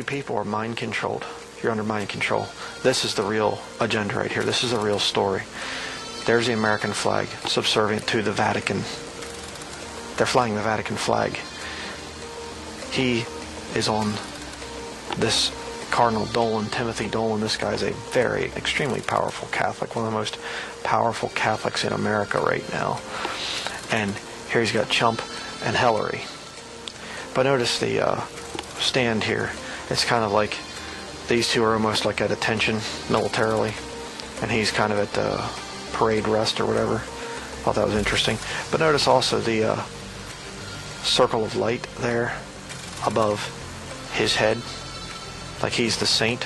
people are mind controlled. You're under mind control. This is the real agenda right here. This is the real story. There's the American flag, subservient to the Vatican. They're flying the Vatican flag. He is on this Cardinal Dolan, Timothy Dolan. This guy's a very, extremely powerful Catholic, one of the most powerful Catholics in America right now. And here he's got Trump and Hillary. But notice the stand here. It's kind of like these two are almost like at attention militarily, and he's kind of at the parade rest or whatever. Thought that was interesting. But notice also the circle of light there above his head, like he's the saint.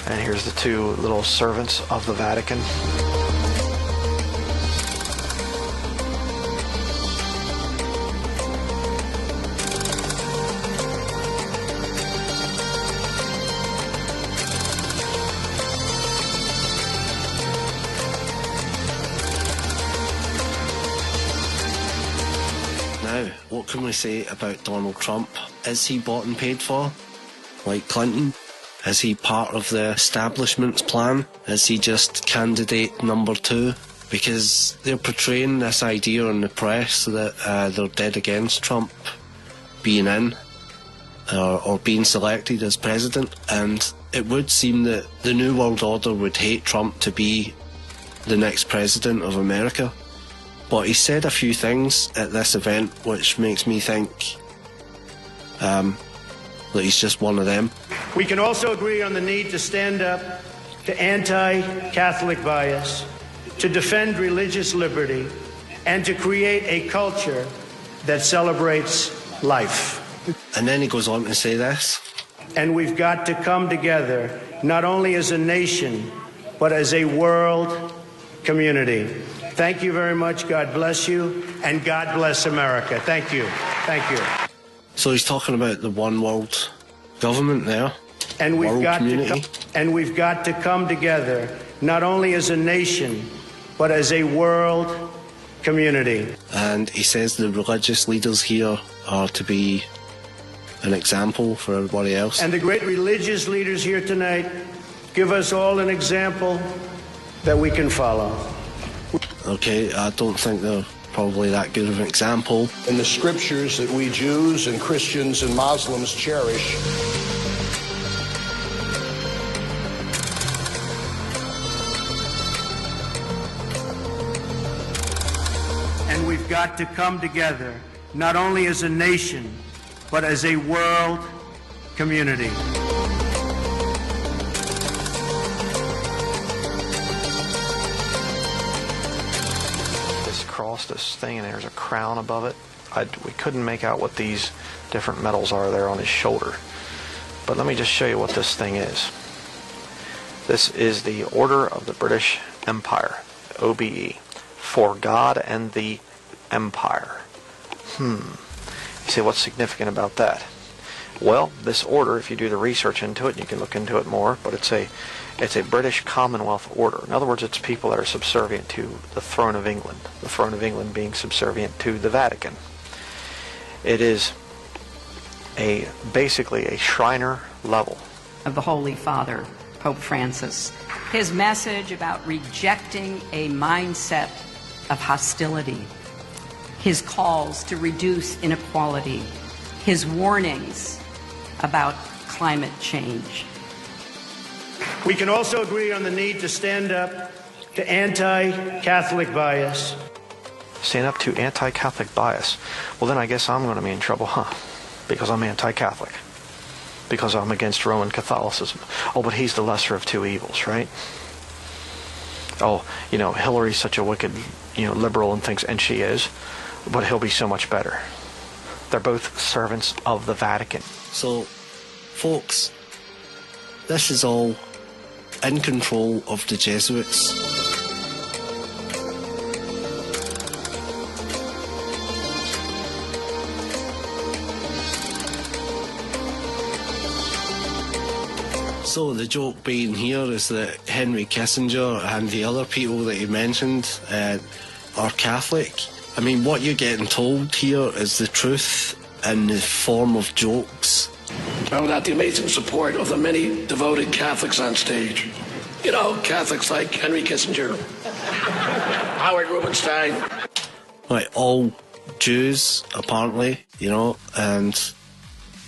And here's the two little servants of the Vatican. Now, what can we say about Donald Trump? Is he bought and paid for, like Clinton? Is he part of the establishment's plan? Is he just candidate number 2? Because they're portraying this idea in the press that they're dead against Trump being in or being selected as president. And it would seem that the New World Order would hate Trump to be the next president of America. But he said a few things at this event which makes me think that he's just one of them. We can also agree on the need to stand up to anti-Catholic bias, to defend religious liberty, and to create a culture that celebrates life. And then he goes on to say this. And we've got to come together, not only as a nation, but as a world community. Thank you very much. God bless you. And God bless America. Thank you. Thank you. So he's talking about the one world government there. And we've got to come together, not only as a nation, but as a world community. And he says the religious leaders here are to be an example for everybody else. And the great religious leaders here tonight give us all an example that we can follow. Okay, I don't think they're probably that good of an example. In the scriptures that we Jews and Christians and Muslims cherish. And we've got to come together, not only as a nation, but as a world community. This thing, and there's a crown above it. We couldn't make out what these different medals are there on his shoulder, but let me just show you what this thing is. This is the Order of the British Empire, OBE, for God and the Empire. You say, what's significant about that? Well, this order, if you do the research into it, you can look into it more, but it's a British Commonwealth order. In other words, it's people that are subservient to the throne of England, the throne of England being subservient to the Vatican. It is basically a Shriner level of the Holy Father, Pope Francis. His message about rejecting a mindset of hostility, his calls to reduce inequality, his warnings about climate change. We can also agree on the need to stand up to anti-Catholic bias. Stand up to anti-Catholic bias. Well, then I guess I'm going to be in trouble, huh? Because I'm anti-Catholic. Because I'm against Roman Catholicism. Oh, but he's the lesser of two evils, right? Oh, Hillary's such a wicked, liberal and thinks, and she is, but he'll be so much better. They're both servants of the Vatican. So, folks, this is all in control of the Jesuits. So the joke being here is that Henry Kissinger and the other people that he mentioned are Catholic. I mean, what you're getting told here is the truth in the form of jokes. Without the amazing support of the many devoted Catholics on stage. You know, Catholics like Henry Kissinger, Howard Rubinstein. Like all Jews, apparently, you know, and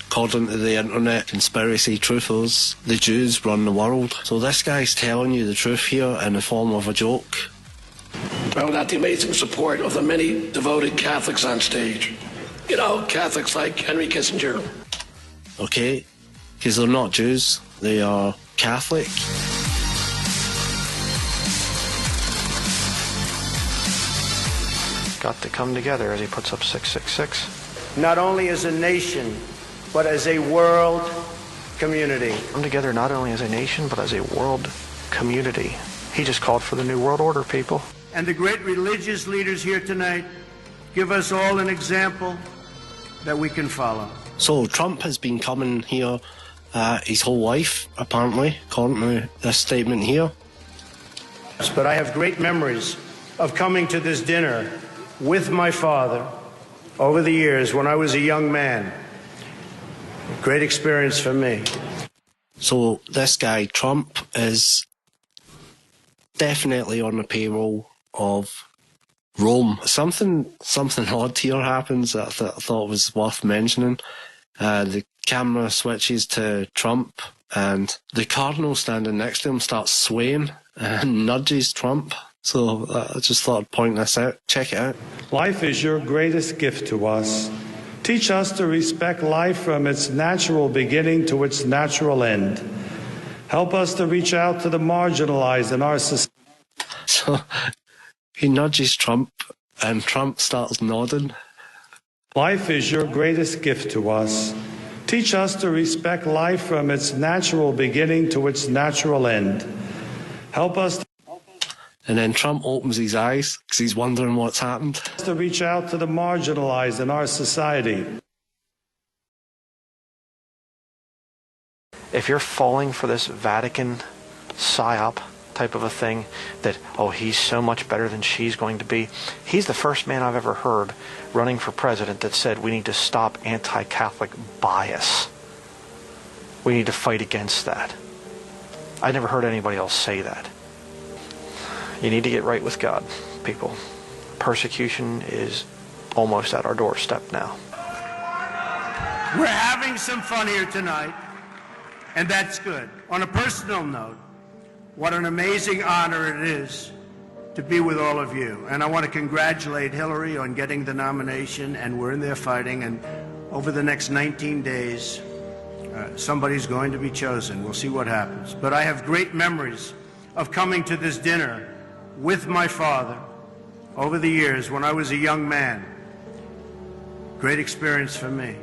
according to the internet conspiracy truthers, the Jews run the world. So this guy's telling you the truth here in the form of a joke. Without the amazing support of the many devoted Catholics on stage. You know, Catholics like Henry Kissinger. Okay, because they're not Jews, they are Catholic. Got to come together as he puts up 666. Not only as a nation, but as a world community. Come together not only as a nation, but as a world community. He just called for the New World Order, people. And the great religious leaders here tonight give us all an example that we can follow. So Trump has been coming here his whole life, apparently, according to this statement here. But I have great memories of coming to this dinner with my father over the years when I was a young man. Great experience for me. So this guy, Trump, is definitely on the payroll of Rome. Something odd here happens that I thought was worth mentioning. The camera switches to Trump, and the cardinal standing next to him starts swaying and nudges Trump. So I just thought I'd point this out. Check it out. Life is your greatest gift to us. Teach us to respect life from its natural beginning to its natural end. Help us to reach out to the marginalized in our society. So he nudges Trump, and Trump starts nodding. Life is your greatest gift to us. Teach us to respect life from its natural beginning to its natural end. Help us And then Trump opens his eyes because he's wondering what's happened. to reach out to the marginalized in our society. If you're falling for this Vatican psyop type of a thing, that, oh, he's so much better than she's going to be. He's the first man I've ever heard running for president that said we need to stop anti-Catholic bias. We need to fight against that. I never heard anybody else say that. You need to get right with God, people. Persecution is almost at our doorstep now. We're having some fun here tonight, and that's good. On a personal note, what an amazing honor it is to be with all of you. And I want to congratulate Hillary on getting the nomination, and we're in there fighting, and over the next 19 days, somebody's going to be chosen. We'll see what happens. But I have great memories of coming to this dinner with my father over the years when I was a young man. Great experience for me.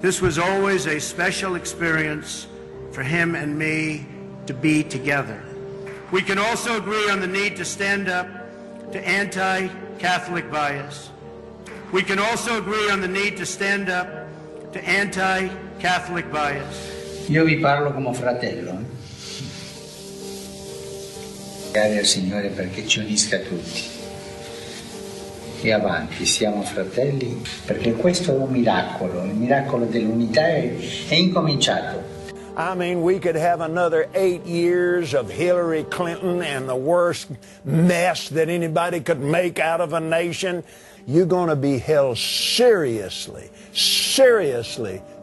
This was always a special experience for him and me to be together. We can also agree on the need to stand up to anti-Catholic bias. We can also agree on the need to stand up to anti-Catholic bias. Io vi parlo come fratello. Grazie al Signore perché ci unisca tutti. E avanti, siamo fratelli, perché questo è un miracolo, il miracolo dell'unità è incominciato. I mean, we could have another 8 years of Hillary Clinton and the worst mess that anybody could make out of a nation. You're going to be held seriously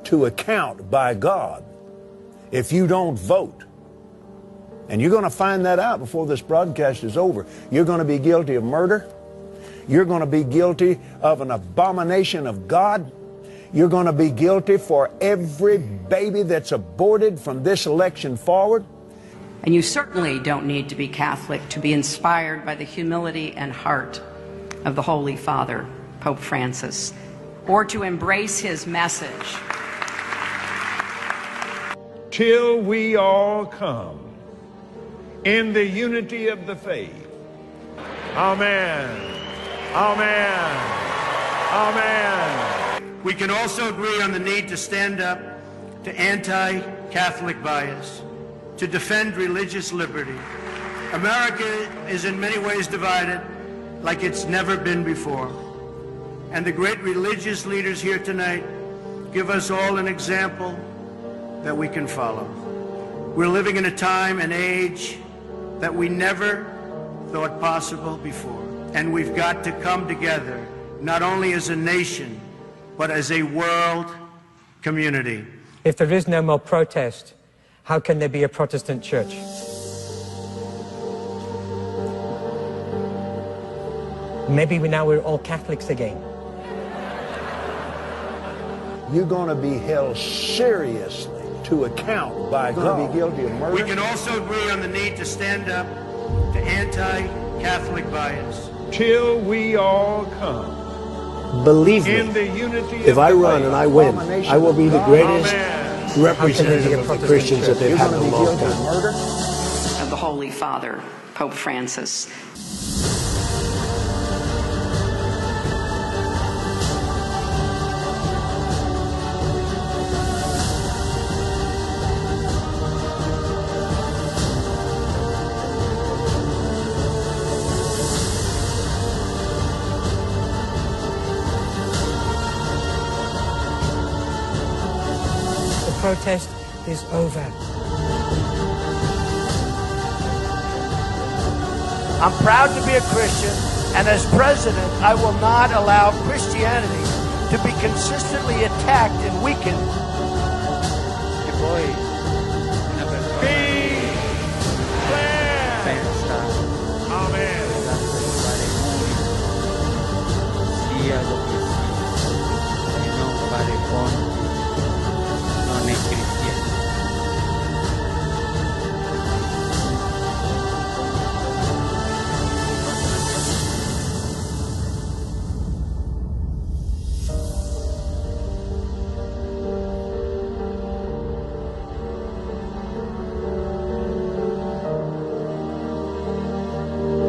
to account by God if you don't vote. And you're going to find that out before this broadcast is over. You're going to be guilty of murder. You're going to be guilty of an abomination of God. You're going to be guilty for every baby that's aborted from this election forward. And you certainly don't need to be Catholic to be inspired by the humility and heart of the Holy Father, Pope Francis, or to embrace his message. Till we all come in the unity of the faith. Amen. Amen. Amen. We can also agree on the need to stand up to anti-Catholic bias, to defend religious liberty. America is in many ways divided like it's never been before. And the great religious leaders here tonight give us all an example that we can follow. We're living in a time and age that we never thought possible before. And we've got to come together, not only as a nation, but as a world community. If there is no more protest, how can there be a Protestant church? Maybe now we're all Catholics again. You're going to be held seriously to account by God. You're going to be guilty of murder. We can also agree on the need to stand up to anti-Catholic bias. Till we all come. Believe me, in the unity if I run and I win, I will be the greatest Amen. representative of the Christians that they've had in a long time. Of the Holy Father, Pope Francis. Protest is over. I'm proud to be a Christian, and as president, I will not allow Christianity to be consistently attacked and weakened.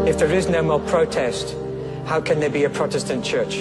If there is no more protest, how can there be a Protestant church?